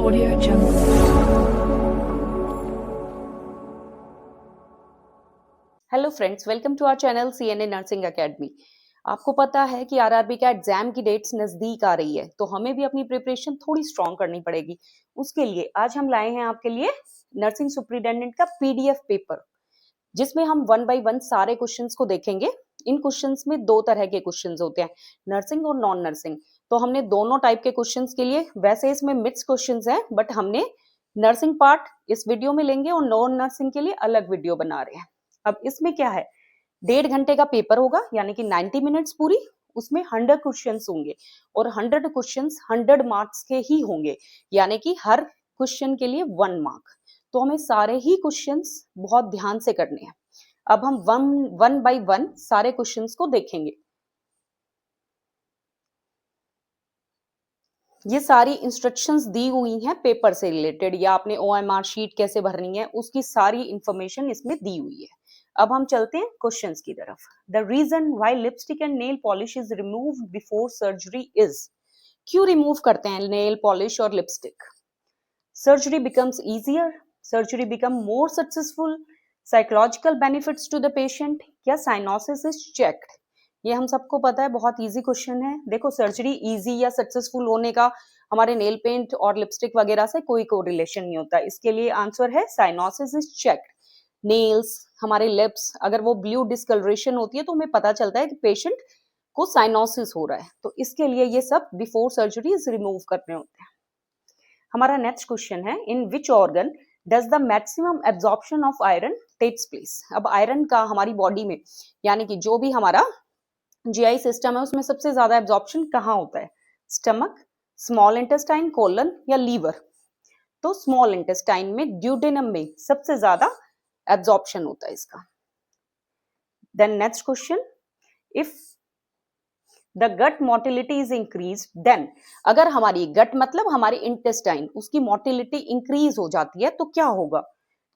Audio Jungle. Hello friends, welcome to our channel CNA nursing academy. आपको पता है कि आरआरबी का एग्जाम की डेट्स नजदीक आ रही है, तो हमें भी अपनी प्रिपरेशन थोड़ी स्ट्रांग करनी पड़ेगी। उसके लिए आज हम लाए हैं आपके लिए नर्सिंग सुपरिटेंडेंट का पीडीएफ पेपर, जिसमें हम वन बाय वन सारे क्वेश्चंस को देखेंगे। इन क्वेश्चंस में दो तरह के क्वेश्चंस होते हैं, नर्सिंग और नॉन नर्सिंग। तो हमने दोनों टाइप के क्वेश्चंस के लिए, वैसे इसमें मिक्स क्वेश्चंस हैं, बट हमने नर्सिंग पार्ट इस वीडियो में लेंगे और नॉन नर्सिंग के लिए अलग वीडियो बना रहे हैं। अब इसमें क्या है, 1.5 घंटे का पेपर होगा, यानी कि 90 मिनट्स पूरी। उसमें 100 क्वेश्चंस होंगे और 100 क्वेश्चंस 100 मार्क्स के ही होंगे, यानी कि हर क्वेश्चन के लिए 1 मार्क। तो हमें सारे ही क्वेश्चंस बहुत ध्यान से करने हैं। अब हम वन बाय वन सारे क्वेश्चंस को देखेंगे। ये सारी इंस्ट्रक्शंस दी हुई हैं पेपर से रिलेटेड, या आपने ओएमआर शीट कैसे भरनी है उसकी सारी इंफॉर्मेशन इसमें दी हुई है। अब हम चलते हैं क्वेश्चंस की तरफ। The reason why lipstick and nail polish is removed before surgery is, क्यों रिमूव करते हैं नेल पॉलिश और lipstick? Surgery becomes easier, surgery become more successful, psychological benefits to the patient, या साइनोसिस इज चेक्ड? ये हम सबको पता है, बहुत इजी क्वेश्चन है। देखो, सर्जरी इजी या सक्सेसफुल होने का हमारे नेल पेंट और लिपस्टिक वगैरह से कोई कोरिलेशन नहीं होता। इसके लिए आंसर है साइनोसिस इज चेक्ड। नेल्स, हमारे लिप्स, अगर वो ब्लू डिस्कलरेशन होती है तो हमें पता चलता है कि पेशेंट को साइनोसिस हो रहा है। तो इसके लिए ये सब बिफोर सर्जरी रिमूव करने होते हैं। हमारा नेक्स्ट क्वेश्चन है, in which organ does the maximum absorption of iron takes place? अब आयरन का हमारी बॉडी में, यानी कि जो भी हमारा जीआई सिस्टम है, उसमें सबसे ज्यादा एब्जॉर्प्शन कहाँ होता है? स्टमक, स्मॉल इंटेस्टाइन, कोलन या लीवर? तो स्मॉल इंटेस्टाइन में, ड्यूडेनम में सबसे ज्यादा एब्जॉर्प्शन होता है इसका। Then next question, if the gut motility is increase, then अगर हमारी गट मतलब हमारी इंटेस्टाइन, उसकी मोटिलिटी इंक्रीज हो जाती है तो क्या होगा?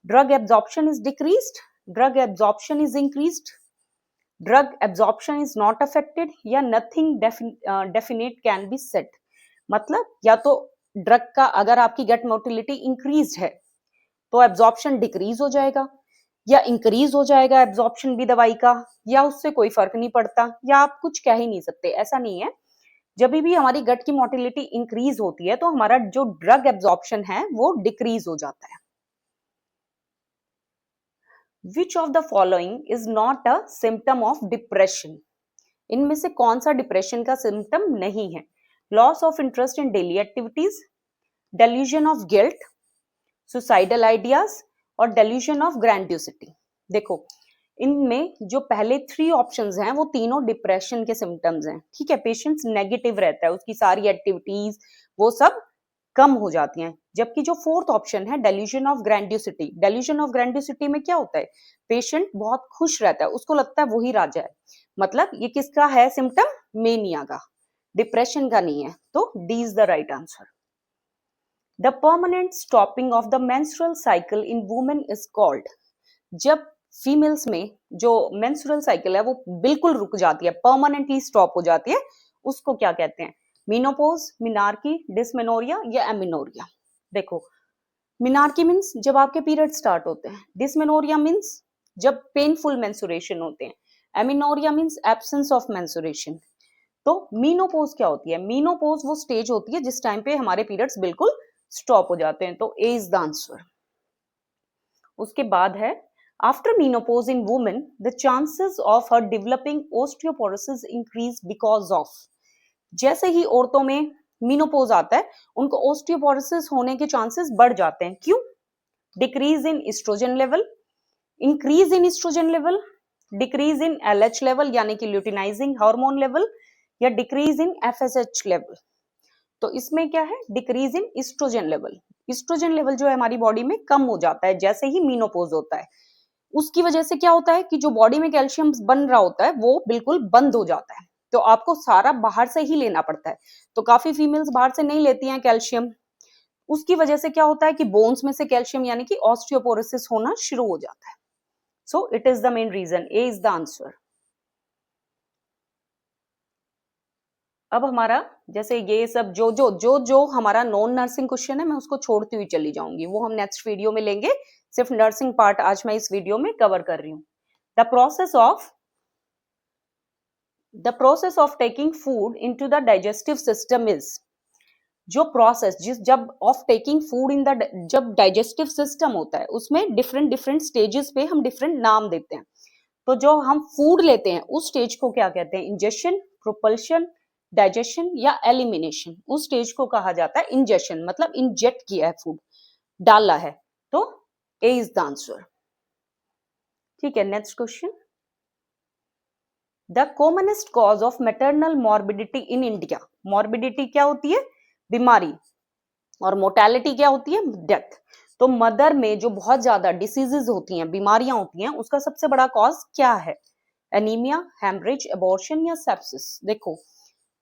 Drug absorption is decreased, drug absorption is increased, drug absorption is not affected, या nothing definite can be set? मतलब या तो ड्रग का, अगर आपकी गट मोटिलिटी इंक्रीज है तो एब्जॉर्प्शन डिक्रीज हो जाएगा, या इंक्रीज हो जाएगा एब्जॉर्प्शन भी दवाई का, या उससे कोई फर्क नहीं पड़ता, या आप कुछ कह ही नहीं सकते। ऐसा नहीं है, जब भी हमारी गट की मोटिलिटी इंक्रीज होती है तो हमारा जो ड्रग एब्जॉर्प्शन है वो डिक्रीज हो जाता है। Which of the following is not a symptom of depression? इनमें से कौन सा डिप्रेशन का सिम्टम नहीं है? Loss of interest in daily activities, delusion of guilt, suicidal ideas, और डेल्यूजन ऑफ ग्रैंडियोसिटी। देखो, इनमें जो पहले 3 ऑप्शंस हैं वो तीनों डिप्रेशन के सिम्टम्स हैं। ठीक है, पेशेंट्स नेगेटिव रहता है, उसकी सारी एक्टिविटीज वो सब कम हो जाती हैं। जबकि जो 4th ऑप्शन है, delusion of grandiosity, delusion of grandiosity में क्या होता है? पेशेंट बहुत खुश रहता है, उसको लगता है वही राजा है। मतलब ये किसका है सिम्टम? मेनिया का, डिप्रेशन का नहीं है। तो D is the right answer. The permanent stopping of the menstrual cycle in women is called, जब फीमेल्स में जो मेंस्ट्रुअल साइकिल है वो बिल्कुल रुक जाती है, परमानेंटली स्टॉप हो जाती है, उसको क्या कहते हैं? मीनोपोज, मिनार्की, डिस्मेनोरिया या एमिनोरिया? देखो, मिनार्की मीन्स जब आपके पीरियड स्टार्ट होते हैं, डिस्मेनोरिया मीन्स जब पेनफुल मेंस्ट्रुएशन होते हैं, amenorrhoea means absence of menstruation. तो मीनोपोज क्या होती है? मीनोपोज वो स्टेज होती है जिस टाइम पे हमारे पीरियड्स बिल्कुल स्टॉप हो जाते हैं। तो ए इज द आंसर। उसके बाद है, after menopause in women the chances of her developing osteoporosis increase because of, जैसे ही औरतों में मीनोपोज आता है उनको ओस्टियोपोरोसिस होने के चांसेस बढ़ जाते हैं। क्यों? Decrease in oestrogen level, increase in oestrogen level, decrease in LH level यानी कि ल्यूटिनाइजिंग हार्मोन लेवल, या डिक्रीज इन एफएसएच लेवल? तो इसमें क्या है? Decrease in oestrogen level. Oestrogen level जो है हमारी बॉडी में कम हो जाता है जैसे ही मीनोपोज होता है। उसकी वजह से क्या होता है कि जो बॉडी में कैल्शियम बन रहा होता है वो बिल्कुल बंद हो जाता है, तो आपको सारा बाहर से ही लेना पड़ता है। तो काफी फीमेल्स बाहर से नहीं लेती हैं कैल्शियम, उसकी वजह से क्या होता है कि बोन्स में से कैल्शियम यानी कि ऑस्टियोपोरोसिस होना शुरू हो जाता है। So it is the main reason, a is the answer. अब हमारा जैसे ये सब जो हमारा नॉन नर्सिंग क्वेश्चन है मैं उसको छोड़ती हुई चली जाऊंगी, वो हम नेक्स्ट वीडियो में लेंगे। सिर्फ नर्सिंग पार्ट आज मैं इस वीडियो में कवर कर रही हूँ। The process of taking food into the digestive system is, जो प्रोसेस जब of taking food in the, जब डाइजेस्टिव सिस्टम होता है उसमें डिफरेंट डिफरेंट स्टेजेस पे हम डिफरेंट नाम देते हैं। तो जो हम फूड लेते हैं उस स्टेज को क्या कहते हैं? इंजेशन, प्रोपल्शन, डाइजेशन या एलिमिनेशन। उस स्टेज को कहा जाता है इंजेशन, मतलब इंजेक्ट किया है फूड, डाला है। तो ए इज द आंसर। ठीक है, next question. The commonest cause of maternal morbidity in India. Morbidity क्या होती है? बीमारी। और मोर्टेलिटी क्या होती है? डेथ। तो मदर में जो बहुत ज्यादा डिसीजेज होती हैं, बीमारियां होती हैं, उसका सबसे बड़ा कॉज क्या है? एनीमिया, हेमरेज, एबॉर्शन या सेप्सिस। देखो,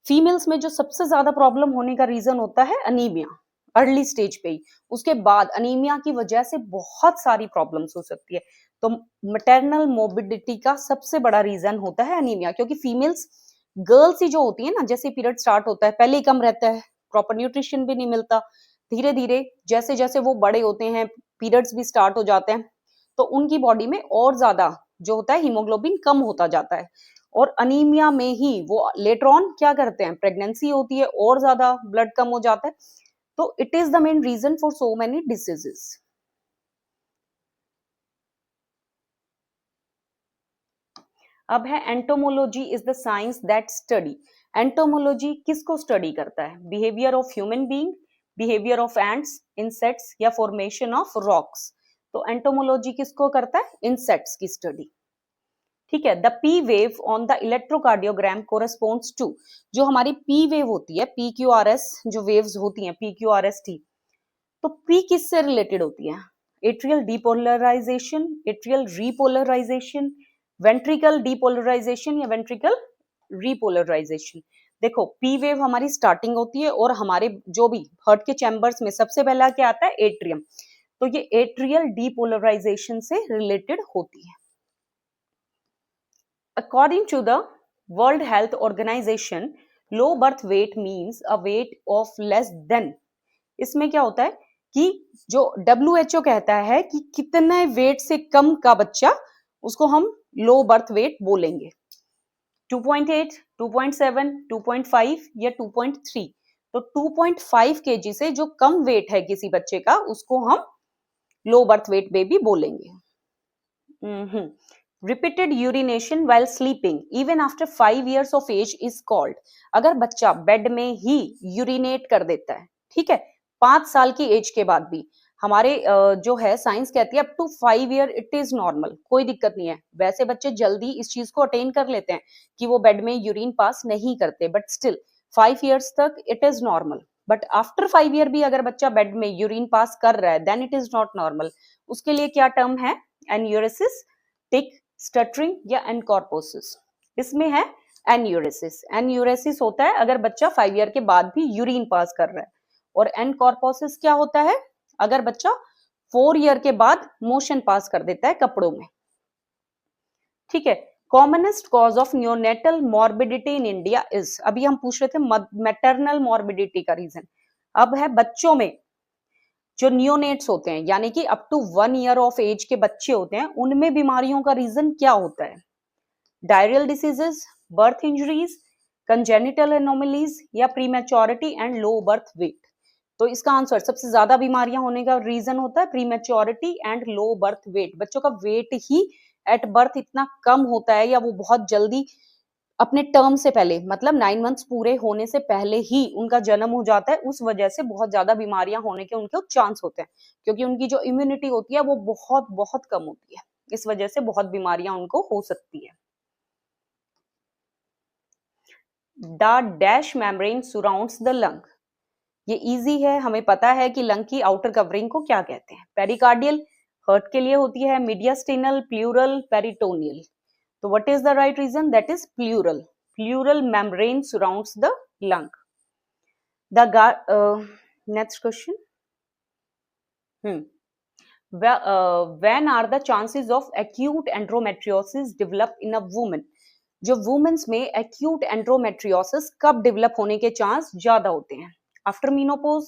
फीमेल्स में जो सबसे ज्यादा प्रॉब्लम होने का रीजन होता है अनीमिया, अर्ली स्टेज पे ही। उसके बाद अनीमिया की वजह से बहुत सारी प्रॉब्लम्स हो सकती है। तो मैटरनल मोर्बिडिटी का सबसे बड़ा रीजन होता है अनीमिया, क्योंकि फीमेल्स, गर्ल्स ही जो होती है ना, जैसे पीरियड स्टार्ट होता है पहले ही कम रहता है, प्रॉपर न्यूट्रिशन भी नहीं मिलता। धीरे धीरे जैसे जैसे वो बड़े होते हैं, पीरियड्स भी स्टार्ट हो जाते हैं, तो उनकी बॉडी में और ज्यादा जो होता है हीमोग्लोबिन कम होता जाता है। और अनीमिया में ही वो लेटर ऑन क्या करते हैं? प्रेगनेंसी होती है और ज्यादा ब्लड कम हो जाता है। तो it is the main reason for so many diseases. अब है entomology is the science that study. Entomology किसको स्टडी करता है? Behaviour of human being, behaviour of ants, insects या फॉर्मेशन ऑफ रॉक्स। तो एंटोमोलॉजी किसको करता है? इंसेक्ट्स की स्टडी। ठीक है, the P wave on the electrocardiogram corresponds to. जो हमारी पी वेव होती है, पी क्यू आर एस जो वेव्स होती हैं, P Q R S T, तो पी किससे रिलेटेड होती है? Atrial depolarisation, atrial repolarisation, ventricle depolarisation या वेंट्रिकल रीपोलराइजेशन। देखो, पी वेव हमारी स्टार्टिंग होती है और हमारे जो भी हार्ट के चैम्बर्स में सबसे पहला क्या आता है? एट्रियम। तो ये एट्रियल डीपोलराइजेशन से रिलेटेड होती है। According to the World Health Organization, low birth weight means a weight of less than। इसमें क्या होता है कि जो WHO कहता है कि कितने वेट से कम का बच्चा, उसको हम लो बर्थ वेट बोलेंगे। 2.8, 2.7, 2.5 या 2.3। तो 2.5 kg से जो कम वेट है किसी बच्चे का, उसको हम लो बर्थ वेट बेबी बोलेंगे। Repeated urination while sleeping even after 5 years of age is called। अगर बच्चा बेड में ही यूरिनेट कर देता है, ठीक है, 5 साल की एज के बाद भी, हमारे जो है साइंस कहती है up to 5 year it is normal, कोई दिक्कत नहीं है। वैसे बच्चे जल्दी इस चीज को अटेन कर लेते हैं कि वो बेड में यूरिन पास नहीं करते, बट स्टिल 5 ईयर्स तक it is normal. But after 5 year भी अगर बच्चा बेड में यूरिन पास कर रहा है, then it is not normal. उसके लिए क्या टर्म है? एन्यूरेसिस, टिक, स्टटरिंग या एनकॉर्पोसिस। इसमें है एन्यूरेसिस। एन्यूरेसिस होता है अगर बच्चा 5 ईयर के बाद भी यूरिन पास कर रहा है। और एनकॉर्पोसिस क्या होता है? अगर बच्चा 4 ईयर के बाद मोशन पास कर देता है कपड़ों में। ठीक है, commonest cause of neonatal morbidity in India is. अभी हम पूछ रहे थे मैटरनल मॉर्बिडिटी का रीजन। अब है बच्चों में जो नियोनेट्स होते हैं, यानी कि up to 1 year of age के बच्चे होते हैं, उनमें बीमारियों का रीजन क्या होता है? Diarrheal diseases, birth injuries, congenital anomalies या prematurity and low birth weight. तो इसका आंसर, सबसे ज्यादा बीमारियां होने का रीजन होता है prematurity and low birth wait. बच्चों का वेट ही एट बर्थ इतना कम होता है, या वो बहुत जल्दी अपने टर्म से पहले, मतलब 9 मंथ्स पूरे होने से पहले ही उनका जन्म हो जाता है। उस वजह से बहुत ज्यादा बीमारियां होने के उनके चांस होते हैं, क्योंकि उनकी जो इम्यूनिटी होती है वो बहुत बहुत कम होती है। इस वजह से बहुत बीमारियां उनको हो सकती है। The dash membrane surrounds the lung. ये इजी है, हमें पता है कि लंग की आउटर कवरिंग को क्या कहते हैं? पेरिकार्डियल हार्ट के लिए होती है, मीडियास्टिनल, प्लूरल, पेरिटोनियल। तो what is the right reason? That is pleural. Pleural membrane surrounds the lung. Next question. When are the chances of acute endometriosis develop in a woman? जो women's में acute एंड्रोमेट्रियोसिस कब develop होने के chance ज्यादा होते हैं? After menopause,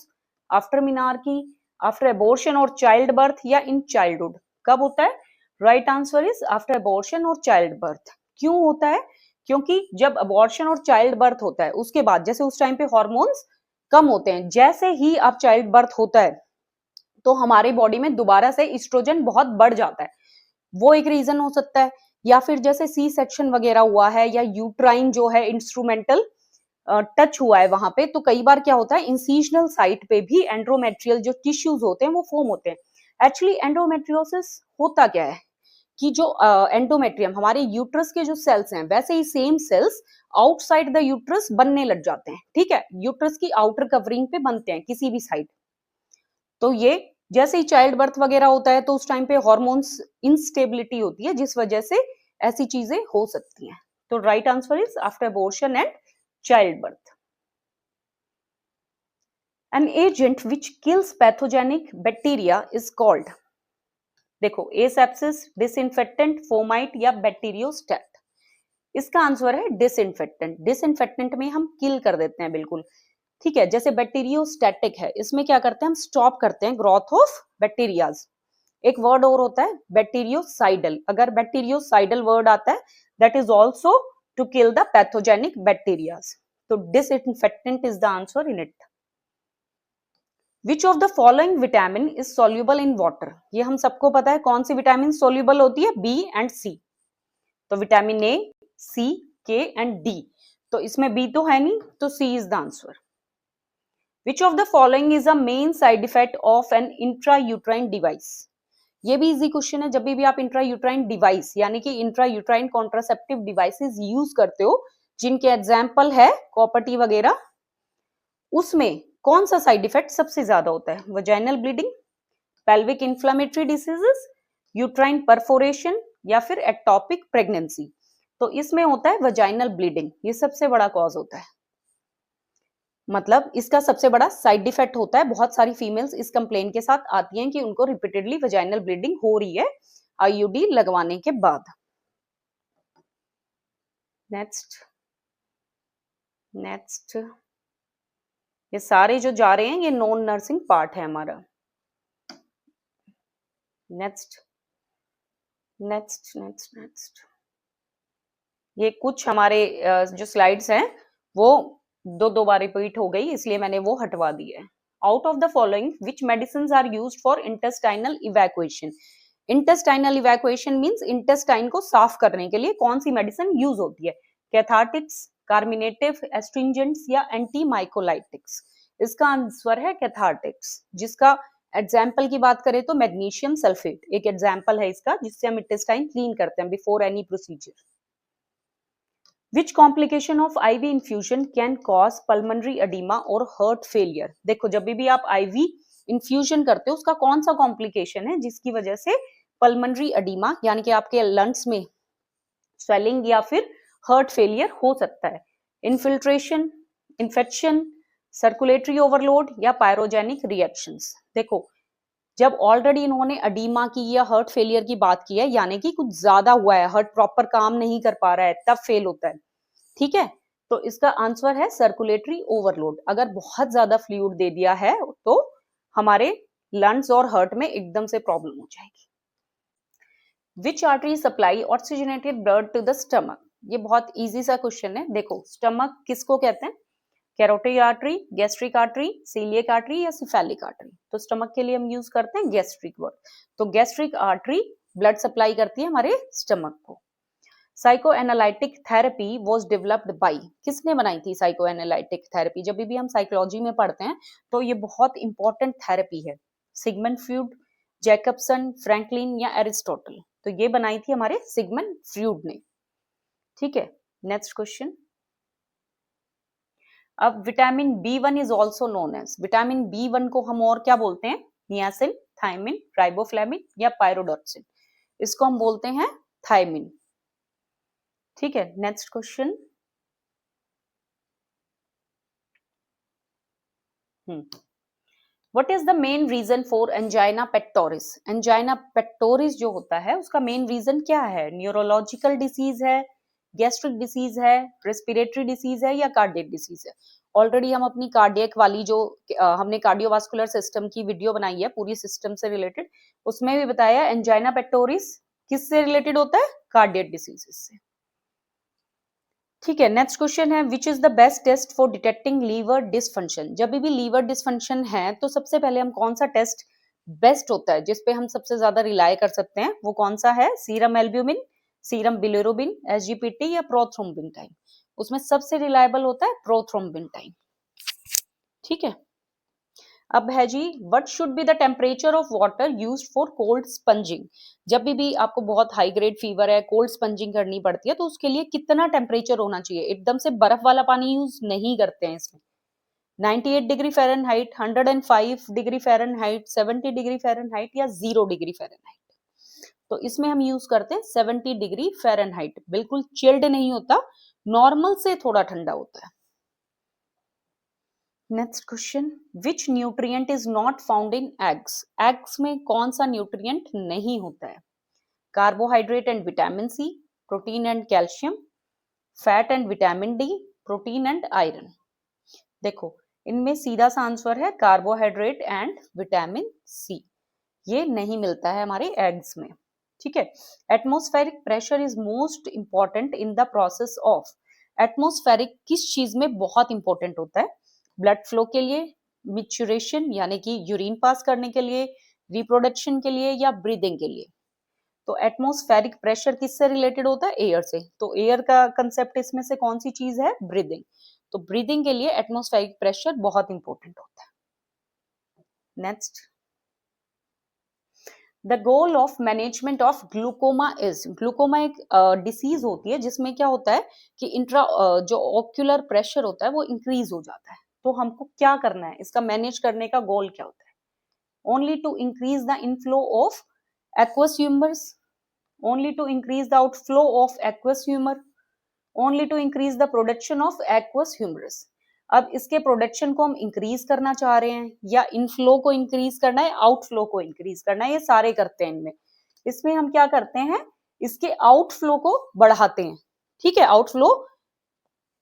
after menarche, after abortion और child birth, या इन चाइल्डहुड? कब होता है? Right answer is after abortion और चाइल्ड बर्थ। क्यों होता है? क्योंकि जब अबॉर्शन और चाइल्ड बर्थ होता है उसके बाद जैसे उस टाइम पे हार्मोन्स कम होते हैं, जैसे ही आप चाइल्ड बर्थ होता है तो हमारे बॉडी में दोबारा से इस्ट्रोजन बहुत बढ़ जाता है, वो एक रीजन हो सकता है। या फिर जैसे सी सेक्शन वगैरह हुआ है या यूट्राइन जो है इंस्ट्रूमेंटल टच हुआ है वहां पे, तो कई बार क्या होता है इंसिजनल साइट पे भी एंड्रोमेट्रियल जो टिश्यूज होते हैं वो फॉर्म होते हैं। एक्चुअली एंड्रोमेट्रियोसिस होता क्या है कि जो एंडोमेट्रियम हमारे यूट्रस के जो सेल्स हैं वैसे ही same cells outside the uterus बनने लग जाते हैं, ठीक है, यूट्रस की आउटर कवरिंग पे बनते हैं किसी भी साइड। तो ये जैसे ही चाइल्ड बर्थ वगैरह होता है तो उस टाइम पे हार्मोन्स इंस्टेबिलिटी होती है जिस वजह से ऐसी चीजें हो सकती हैं। तो right answer is after abortion and child birth. An agent which kills pathogenic bacteria is called, देखो, एसेप्सिस, डिसइंफेक्टेंट, फोमाइट या बैक्टीरियोस्टैट? इसका आंसर है डिसइंफेक्टेंट। डिसइंफेक्टेंट में हम किल कर देते हैं बिल्कुल, ठीक है। जैसे बैक्टीरियोस्टैटिक है, इसमें क्या करते हैं हम स्टॉप करते हैं ग्रोथ ऑफ बैक्टीरियाज। एक वर्ड और होता है बैक्टीरियोसाइडल, अगर बैक्टीरियोसाइडल वर्ड आता है that is also to kill the pathogenic bacterias. तो disinfectant is the answer in it. Which of the following vitamin is soluble in water? ये हम सबको पता है कौन सी विटामिन सोल्यूबल होती है, बी एंड सी। तो विटामिन ए, सी, के एंड डी। तो इसमें बी तो है नहीं, तो C is the answer. Which of the following is a main side effect of an intrauterine device? ये भी इजी क्वेश्चन है। जब भी आप इंट्रायूट्राइन डिवाइस यानी कि इंट्रायूट्राइन कॉन्ट्रासेप्टिव डिवाइसेस यूज करते हो, जिनके एग्जाम्पल है कॉपर टी वगैरह, उसमें कौन सा साइड इफेक्ट सबसे ज्यादा होता है? Vaginal bleeding, pelvic inflammatory diseases, uterine perforation या फिर एक्टोपिक प्रेगनेंसी? तो इसमें होता है वजाइनल ब्लीडिंग, ये सबसे बड़ा कॉज होता है, मतलब इसका सबसे बड़ा साइड इफेक्ट होता है। बहुत सारी फीमेल्स इस कंप्लेन के साथ आती हैं कि उनको रिपीटेडली वजाइनल ब्लीडिंग हो रही है आईयूडी लगवाने के बाद। नेक्स्ट ये सारे जो जा रहे हैं ये नॉन नर्सिंग पार्ट है हमारा। नेक्स्ट ये कुछ हमारे जो स्लाइड्स हैं वो दो बार रिपीट हो गई, इसलिए मैंने वो हटवा दी है। Out of the following which medicine are used for intestinal evacuation? Intestinal evacuation means intestine को साफ करने के लिए कौन सी मेडिसिन यूज होती है? कैथार्टिक्स, कार्मिनेटिव, एस्ट्रिंजेंट्स या एंटीमाइकोलाइटिक्स? इसका आंसर है कैथार्टिक्स, जिसका एग्जाम्पल की बात करें तो मैग्नीशियम सल्फेट एक एग्जाम्पल है इसका, जिससे हम इंटेस्टाइन क्लीन करते हैं before any procedure. Which complication of IV infusion can cause pulmonary edema और heart failure? देखो, जब भी आप IV infusion करते हो उसका कौन सा कॉम्प्लिकेशन है जिसकी वजह से पल्मनरी एडिमा यानी कि आपके लंग्स में स्वेलिंग या फिर हार्ट फेलियर हो सकता है? इन्फिल्ट्रेशन, इन्फेक्शन, सर्कुलेटरी ओवरलोड या पायरोजेनिक रिएक्शंस? देखो, जब ऑलरेडी इन्होंने एडिमा की या हार्ट फेलियर की बात की है यानी कि कुछ ज्यादा हुआ है, हार्ट प्रॉपर काम नहीं कर पा रहा है, तब फेल होता है, ठीक है। तो इसका आंसर है सर्कुलेटरी ओवरलोड। अगर बहुत ज्यादा फ्लूइड दे दिया है तो हमारे लंग्स और हार्ट में एकदम से प्रॉब्लम हो जाएगी। Which artery supply oxygenated blood to the stomach? ये बहुत इजी सा क्वेश्चन है। देखो, स्टमक किसको कहते हैं? Carotid artery, gastric artery, coeliac artery या सिफेलिक आर्टरी? तो स्टमक के लिए हम यूज करते हैं गैस्ट्रिक वर्ड। तो गैस्ट्रिक आर्टरी ब्लड सप्लाई करती है हमारे स्टमक को। Psychoanalytic therapy was developed by, किसने बनाई थी साइकोएनालिटिक थेरेपी? जब भी हम साइकोलॉजी में पढ़ते हैं तो ये बहुत इंपॉर्टेंट थेरेपी है। सिगमंड फ्रूड, जैकबसन, फ्रैंकलिन या एरिस्टोटल? तो ये बनाई थी हमारे सिगमंड फ्रूड ने, ठीक है। Next question. अब vitamin B1 is also known as, vitamin B1 को हम और क्या बोलते हैं? नियासिन, थायमिन, राइबोफ्लेविन या पायरोडॉक्सिन? इसको हम बोलते हैं थायमिन, ठीक है। Next question. What is the main reason for angina pectoris? Angina pectoris जो होता है उसका मेन रीजन क्या है? न्यूरोलॉजिकल डिसीज है, गैस्ट्रिक डिसीज है, रेस्पिरेटरी डिसीज है या कार्डियक डिसीज है। ऑलरेडी हम अपनी कार्डियक वाली जो हमने कार्डियोवास्कुलर सिस्टम की वीडियो बनाई है पूरी सिस्टम से रिलेटेड, उसमें भी बताया एंजाइना पेक्टोरिस किससे रिलेटेड होता है, कार्डियक डिसीजेस से। ठीक है, नेक्स्ट क्वेश्चन है which is the best test for detecting liver dysfunction. जब भी लीवर डिसफंक्शन है तो सबसे पहले हम कौन सा टेस्ट बेस्ट होता है, जिसपे हम सबसे ज्यादा रिलाय कर सकते हैं, वो कौन सा है, serum albumin, serum bilirubin, SGPT या प्रोथ्रोम्बिन टाइम। उसमें सबसे रिलायबल होता है प्रोथ्रोम्बिन टाइम। ठीक है, अब है जी what should be the temperature of water used for cold sponging. जब भी आपको बहुत हाई ग्रेड फीवर है, कोल्ड स्पंजिंग करनी पड़ती है, तो उसके लिए कितना टेम्परेचर होना चाहिए। एकदम से बर्फ वाला पानी यूज नहीं करते हैं इसमें। 98 degree Fahrenheit, 105 degree Fahrenheit, 70 degree Fahrenheit या 0 डिग्री फ़ारेनहाइट। तो इसमें हम यूज करते हैं 70 डिग्री फ़ारेनहाइट। बिल्कुल चिल्ड नहीं होता, नॉर्मल से थोड़ा ठंडा होता है। Next question, which nutrient is not found in eggs. Eggs में कौन सा न्यूट्रिएंट नहीं होता है, carbohydrate and vitamin C, protein and calcium, fat and vitamin D, protein and iron. देखो इनमें सीधा सा आंसर है कार्बोहाइड्रेट एंड विटामिन सी, ये नहीं मिलता है हमारे एग्स में। ठीक है, atmospheric pressure is most important in the process of. Atmospheric किस चीज में बहुत इंपॉर्टेंट होता है, ब्लड फ्लो के लिए, मिचुरेशन यानी कि यूरिन पास करने के लिए, रिप्रोडक्शन के लिए या ब्रीदिंग के लिए। तो एटमॉस्फेरिक प्रेशर किससे रिलेटेड होता है, एयर से। तो एयर का कंसेप्ट इसमें से कौन सी चीज है, ब्रीदिंग। तो ब्रीदिंग के लिए एटमॉस्फेरिक प्रेशर बहुत इंपॉर्टेंट होता है। Next, the goal of management of glaucoma is. Glaucoma एक डिसीज होती है जिसमें क्या होता है कि इंट्रा जो ऑक्यूलर प्रेशर होता है वो इंक्रीज हो जाता है। तो हमको क्या करना है, इसका मैनेज करने का गोल क्या होता है, only to increase the inflow of aqueous humours, only to increase the outflow of aqueous humour, only to increase the production of aqueous humours. अब इसके प्रोडक्शन को हम इंक्रीज करना चाह रहे हैं या इनफ्लो को इंक्रीज करना है, आउटफ्लो को इंक्रीज करना है, ये सारे करते हैं इनमें। इसमें हम क्या करते हैं, इसके आउटफ्लो को बढ़ाते हैं। ठीक है, आउटफ्लो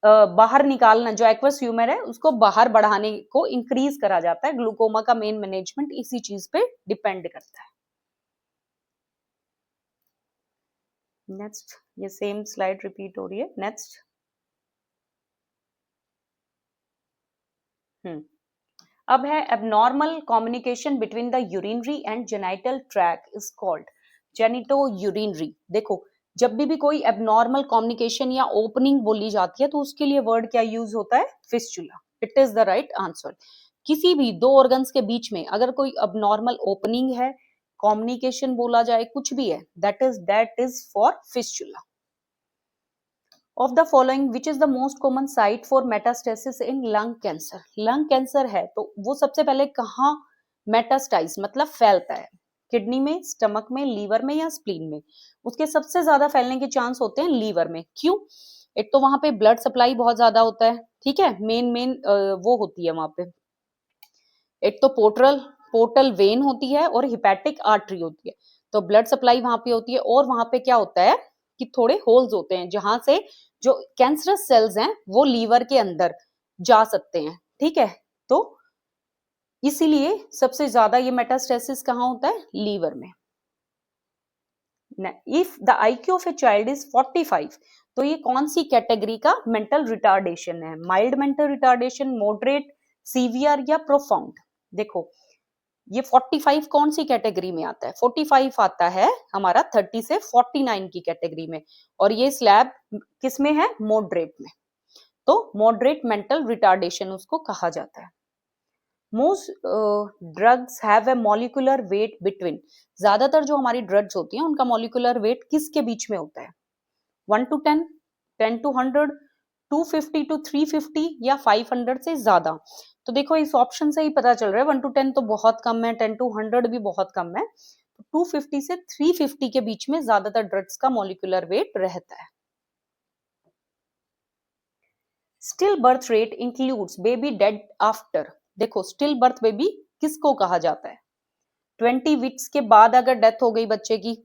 बाहर निकालना, जो एक्वस ह्यूमर है उसको बाहर बढ़ाने को इंक्रीज करा जाता है। ग्लूकोमा का मेन मैनेजमेंट इसी चीज पे डिपेंड करता है। नेक्स्ट, ये सेम स्लाइड रिपीट हो रही है। नेक्स्ट, अब है abnormal communication between the urinary and genital track is called genito urinary. देखो जब भी कोई एबनॉर्मल कम्युनिकेशन या ओपनिंग बोली जाती है तो उसके लिए वर्ड क्या यूज होता है, fistula. It is the right answer. किसी भी दो ऑर्गन्स के बीच में अगर कोई अबनॉर्मल ओपनिंग है, कम्युनिकेशन बोला जाए, कुछ भी है, that is for fistula. Of the following which is the most common site for metastasis in lung cancer. Lung cancer है तो वो सबसे पहले कहाँ मेटास्टाइज मतलब फैलता है, किडनी में, स्टमक में, लीवर में या स्प्लीन में। उसके सबसे ज्यादा फैलने के चांस होते हैं लीवर में। क्यों, एक तो वहां पे ब्लड सप्लाई बहुत ज्यादा होता है। ठीक है, मेन वो होती है वहां पे, एक तो पोर्टल वेन होती है और हिपैटिक आर्टरी होती है। तो ब्लड सप्लाई वहां पे होती है और वहां पे क्या होता है कि थोड़े होल्स होते हैं जहां से जो कैंसरस सेल्स हैं वो लीवर के अंदर जा सकते हैं। ठीक है, तो इसीलिए सबसे ज्यादा ये मेटास्टेसिस कहाँ होता है, लीवर में। If the IQ of a child is 45, तो ये कौन सी कैटेगरी का मेंटल रिटार्डेशन है, mild mental retardation, moderate, severe या प्रोफाउंड। देखो ये 45 कौन सी कैटेगरी में आता है, 45 आता है हमारा 30 से 49 की कैटेगरी में, और ये स्लैब किस में है, मॉडरेट में। तो मॉडरेट मेंटल रिटार्डेशन उसको कहा जाता है। Most drugs have a molecular weight between. ज्यादातर जो हमारी ड्रग्स होती हैं उनका मॉलिक्यूलर वेट किसके बीच में होता है, 1 to 10, 10 to 100, 250 to 350 या 500 से ज्यादा। तो देखो इस ऑप्शन से ही पता चल रहा है 1 to 10 तो बहुत कम है, 10 to 100 भी बहुत कम है, 250 से 350 के बीच में ज्यादातर ड्रग्स का मॉलिक्यूलर वेट रहता है। Still birth rate includes baby dead after. देखो स्टिल बर्थ बेबी किसको कहा जाता है, 20 वीक्स के बाद अगर डेथ हो गई बच्चे की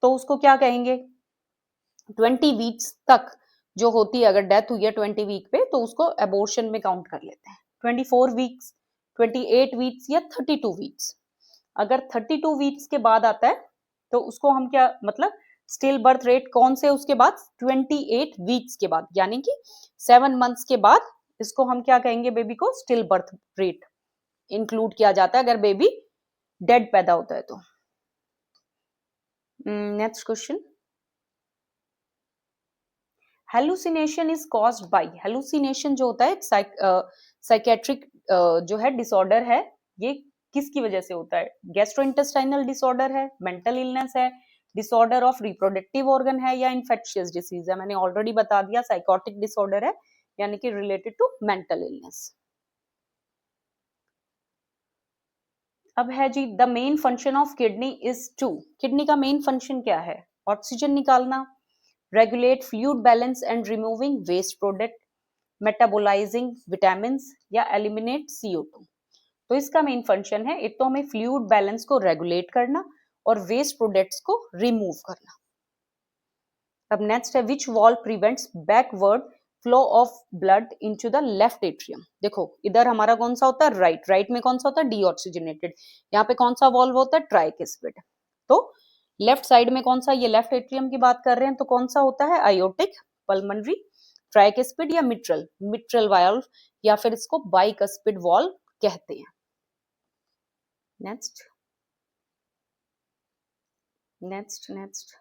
तो उसको क्या कहेंगे, 20 वीक्स तक जो होती है, अगर डेथ हुई है 20 वीक पे तो उसको एबॉर्शन में काउंट कर लेते हैं। 24 वीक्स, 28 वीक्स या 32 वीक्स। अगर 32 वीक्स के बाद आता है तो उसको हम क्या मतलब स्टिल बर्थ रेट कौन से उसके बाद 28 वीक्स के बाद, यानी कि 7 मंथ्स के बाद इसको हम क्या कहेंगे, बेबी को स्टिल बर्थ रेट इंक्लूड किया जाता है अगर बेबी डेड पैदा होता है तो। Next question, hallucination is caused by, hallucination जो होता है साइकेट्रिक जो है डिसऑर्डर है, ये किसकी वजह से होता है? गैस्ट्रोइंटेस्टाइनल डिसऑर्डर है, मेंटल इलनेस है, डिसऑर्डर ऑफ रिप्रोडक्टिव ऑर्गन है, या इन्फेक्शियस डिसीज है? मैंने ऑलरेडी बता दिया साइकोटिक डिसऑर्डर है, यानी कि रिलेटेड टू मेंटल इलनेस। अब है जी, the main function of kidney is to, kidney का मेन फंक्शन क्या है? ऑक्सीजन निकालना, regulate fluid balance and removing waste product, metabolizing vitamin या एलिमिनेट CO2। तो इसका मेन फंक्शन है एक तो हमें फ्लूइड बैलेंस को रेगुलेट करना और वेस्ट प्रोडक्ट्स को रिमूव करना। अब नेक्स्ट है, which wall prevents backward flow of blood into the left atrium. देखो इधर हमारा कौन सा होता है? राइट, राइट में कौन सा होता है? डीऑक्सीजनेटेड। यहाँ पे कौन सा वॉल्व होता है? ट्राइकिस्पिड। तो लेफ्ट साइड में कौन सा, ये लेफ्ट एट्रियम की बात कर रहे हैं तो कौन सा होता है? आयोटिक, पल्मनरी, ट्राइकिस्पिड या मिट्रल, मिट्रल वाल्व, या फिर इसको बाइकस्पिड वॉल्व कहते हैं। Next next next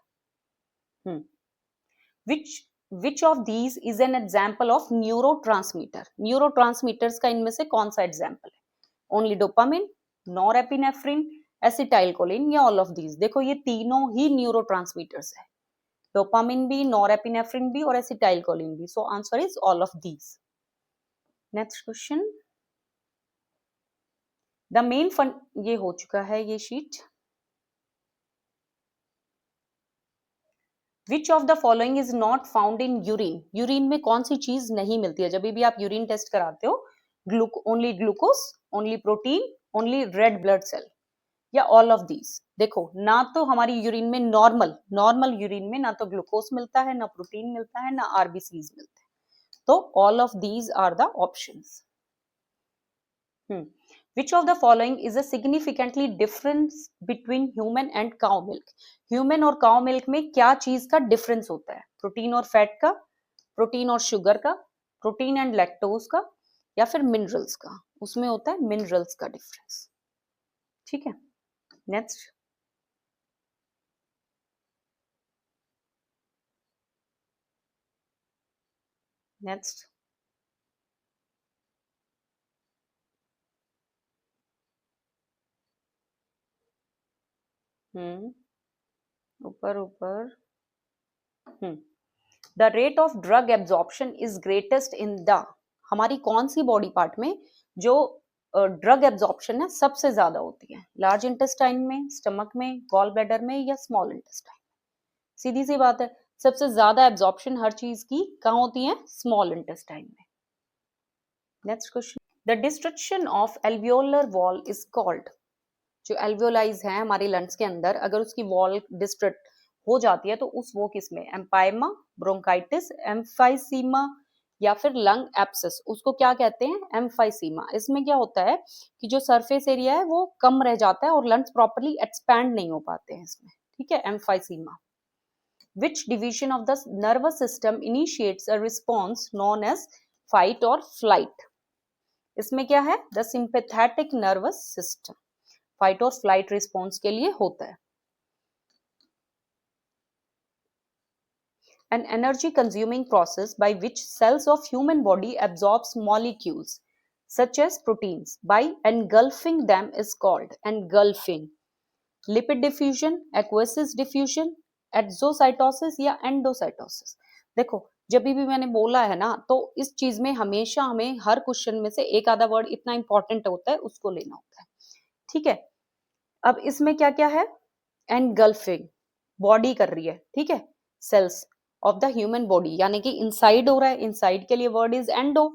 which of these is an example of neurotransmitter? Neurotransmitters का इनमें से कौन सा एग्जाम्पल है? ओनली डोपामिन, नॉरएपिनेफ्रिन, एसिटाइलकोलिन या ऑल ऑफ दीज? देखो ये तीनों ही न्यूरोट्रांसमीटर्स है, डोपामिन भी, नॉरएपिनेफ्रिन भी और एसिटाइलकोलिन भी। So answer is all of these. Next question, the main fund, ये हो चुका है ये sheet. Which of the following is not found in urine? Urine में कौन सी चीज नहीं मिलती है? जब भी आप यूरिन टेस्ट कराते हो, only glucose, only protein, only red blood cell, या ऑल ऑफ दीज? देखो ना तो हमारी यूरिन में नॉर्मल यूरिन में ना तो ग्लूकोज मिलता है, ना प्रोटीन मिलता है, ना आरबीसीज मिलते हैं। तो all of these are the options. Which of the following is a significantly difference between human and cow milk? Human और काउ मिल्क में क्या चीज का डिफरेंस होता है? प्रोटीन और फैट का, प्रोटीन और शुगर का, प्रोटीन एंड लैक्टोज का, या फिर मिनरल्स का? उसमें होता है मिनरल्स का डिफरेंस। ठीक है, नेक्स्ट नेक्स्ट ऊपर ऊपर। The rate of drug absorption is greatest in the, हमारी कौन सी बॉडी पार्ट में जो ड्रग एब्जॉर्प्शन है सबसे ज्यादा होती है? लार्ज इंटेस्टाइन में, स्टमक में, गॉल ब्लैडर में, या स्मॉल इंटेस्टाइन? सीधी सी बात है, सबसे ज्यादा एब्जॉर्प्शन हर चीज की कहाँ होती है? स्मॉल इंटेस्टाइन में। Next question, the destruction of alveolar wall is called, जो एल्वियोलाइज है हमारे लंग्स के अंदर, अगर उसकी वॉल डिस्ट्रक्ट हो जाती है तो उस वो किसमें? एम्पाइमा, ब्रोंकाइटिस, एम्फाइसीमा, या फिर लंग एप्सिस, उसको क्या कहते हैं? एम्फाइसीमा। इसमें क्या होता है कि जो सरफेस एरिया है वो कम रह जाता है और लंग्स प्रॉपर्ली एक्सपैंड नहीं हो पाते हैं इसमें। ठीक है, emphysema. Which division of the nervous system initiates a response known as fight or flight? इसमें क्या है? The sympathetic nervous system fight और फ्लाइट रिस्पॉन्स के लिए होता है। An energy consuming process by which cells of human body absorbs molecules such as proteins by engulfing them is called engulfing. Lipid diffusion, aqueous diffusion, exocytosis या endocytosis? देखो जब भी मैंने बोला है ना, तो इस चीज में हमेशा हमें हर क्वेश्चन में से एक आधा वर्ड इतना इंपॉर्टेंट होता है, उसको लेना होता है। ठीक है, अब इसमें क्या क्या है? एनगल्फिंग, बॉडी कर रही है, ठीक है, cells of the human body, यानी कि इनसाइड हो रहा है, इनसाइड के लिए वर्ड इज एंडो,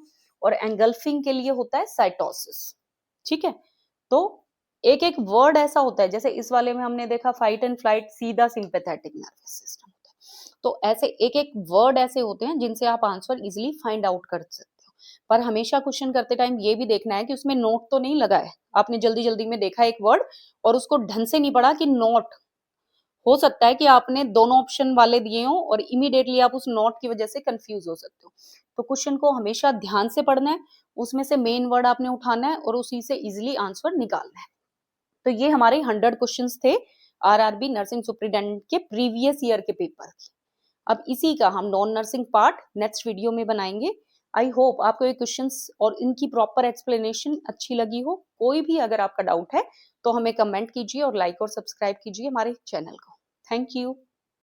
और एंगल्फिंग के लिए होता है साइटोसिस। ठीक है, तो एक एक वर्ड ऐसा होता है, जैसे इस वाले में हमने देखा फाइट एंड फ्लाइट, सीधा सिंपैथेटिक नर्वस सिस्टम होता है। तो ऐसे एक एक वर्ड ऐसे होते हैं जिनसे आप आंसर इजिली फाइंड आउट कर सकते हो। पर हमेशा क्वेश्चन करते टाइम ये भी देखना है कि उसमें नोट तो नहीं लगा है। आपने जल्दी जल्दी में देखा एक वर्ड और उसको ढंग से नहीं पढ़ा कि नोट, हो सकता है कि आपने दोनों ऑप्शन वाले दिए हो और इमीडिएटली आप उस नोट की वजह से कंफ्यूज हो सकते हो। तो क्वेश्चन को हमेशा ध्यान से पढ़ना है, उसमें से मेन वर्ड आपने उठाना है और उसी से इजिली आंसर निकालना है। तो ये हमारे 100 क्वेश्चंस थे आरआरबी नर्सिंग सुपरिटेंडेंट के प्रीवियस ईयर के पेपर की। अब इसी का हम non nursing part next video में बनाएंगे। आई होप आपको ये क्वेश्चंस और इनकी प्रॉपर एक्सप्लेनेशन अच्छी लगी हो। कोई भी अगर आपका डाउट है तो हमें कमेंट कीजिए और लाइक और सब्सक्राइब कीजिए हमारे चैनल को। Thank you.